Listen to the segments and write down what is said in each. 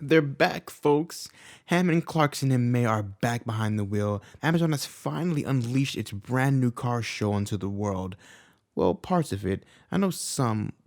They're back, folks. Hammond, Clarkson, and May are back behind the wheel. Amazon has finally unleashed its brand new car show onto the world. Well, parts of it. I know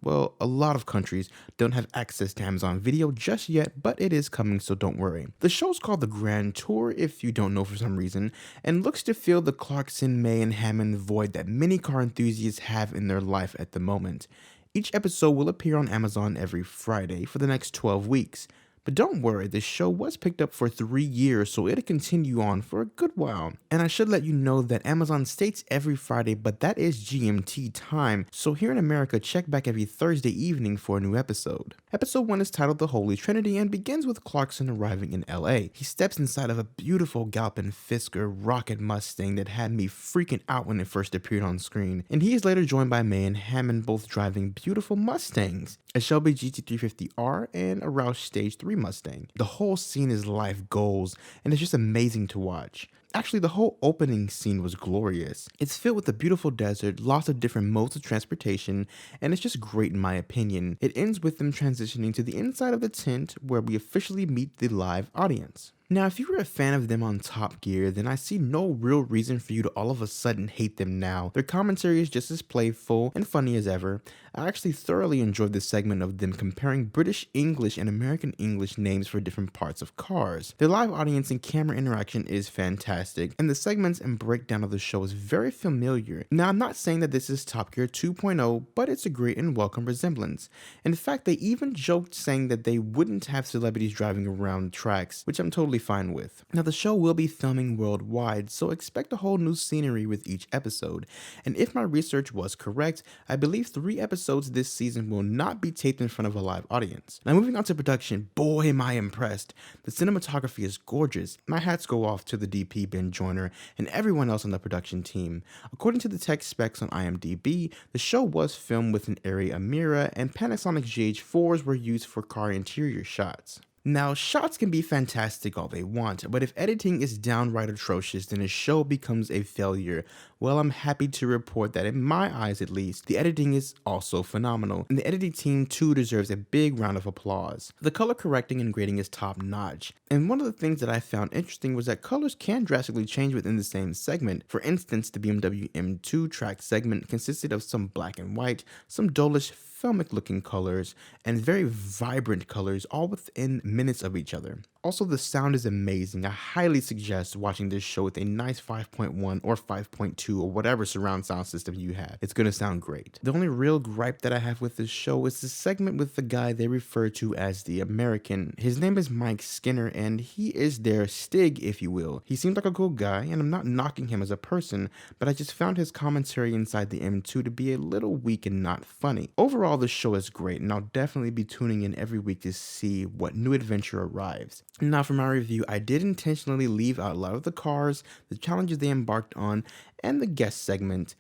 a lot of countries don't have access to Amazon Video just yet, but it is coming, so don't worry. The show's called the Grand Tour, if you don't know for some reason, and looks to fill the Clarkson, May, and Hammond void that many car enthusiasts have in their life at the moment. Each episode will appear on Amazon every Friday for the next 12 weeks. But don't worry, this show was picked up for 3 years, so it'll continue on for a good while. And I should let you know that Amazon states every Friday, but that is GMT time, so here in America, check back every Thursday evening for a new episode. Episode 1 is titled The Holy Trinity and begins with Clarkson arriving in LA. He steps inside of a beautiful Galpin Fisker rocket Mustang that had me freaking out when it first appeared on screen, and he is later joined by May and Hammond, both driving beautiful Mustangs, a Shelby GT350R and a Roush Stage 3 Mustang. The whole scene is life goals, and it's just amazing to watch. Actually, the whole opening scene was glorious. It's filled with a beautiful desert, lots of different modes of transportation, and it's just great in my opinion. It ends with them transitioning to the inside of the tent where we officially meet the live audience. Now, if you were a fan of them on Top Gear, then I see no real reason for you to all of a sudden hate them now. Their commentary is just as playful and funny as ever. I actually thoroughly enjoyed this segment of them comparing British English and American English names for different parts of cars. Their live audience and camera interaction is fantastic, and the segments and breakdown of the show is very familiar. Now, I'm not saying that this is Top Gear 2.0, but it's a great and welcome resemblance. In fact, they even joked saying that they wouldn't have celebrities driving around tracks, which I'm totally fine with. Now, the show will be filming worldwide, so expect a whole new scenery with each episode. And if my research was correct, I believe 3 episodes this season will not be taped in front of a live audience. Now, moving on to production, boy am I impressed. The cinematography is gorgeous. My hats go off to the DP Ben Joyner and everyone else on the production team. According to the tech specs on IMDb, the show was filmed with an Arri Amira and Panasonic GH4s were used for car interior shots. Now, shots can be fantastic all they want, but if editing is downright atrocious, then a show becomes a failure. Well, I'm happy to report that in my eyes at least, the editing is also phenomenal, and the editing team too deserves a big round of applause. The color correcting and grading is top notch, and one of the things that I found interesting was that colors can drastically change within the same segment. For instance, the BMW M2 track segment consisted of some black and white, some dullish filmic looking colors, and very vibrant colors all within minutes of each other. Also, the sound is amazing. I highly suggest watching this show with a nice 5.1 or 5.2 or whatever surround sound system you have. It's gonna sound great. The only real gripe that I have with this show is the segment with the guy they refer to as the American. His name is Mike Skinner, and he is their Stig, if you will. He seems like a cool guy, and I'm not knocking him as a person, but I just found his commentary inside the M2 to be a little weak and not funny. Overall, the show is great, and I'll definitely be tuning in every week to see what new adventure arrives. Now, for my review, I did intentionally leave out a lot of the cars, the challenges they embarked on, and the guest segment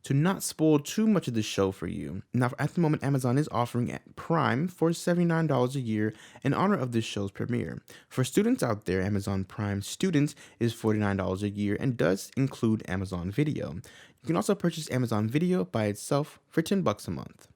to not spoil too much of the show for you. Now, at the moment, Amazon is offering Prime for $79 a year in honor of this show's premiere. For students out there, Amazon Prime Students is $49 a year and does include Amazon Video. You can also purchase Amazon Video by itself for $10 a month.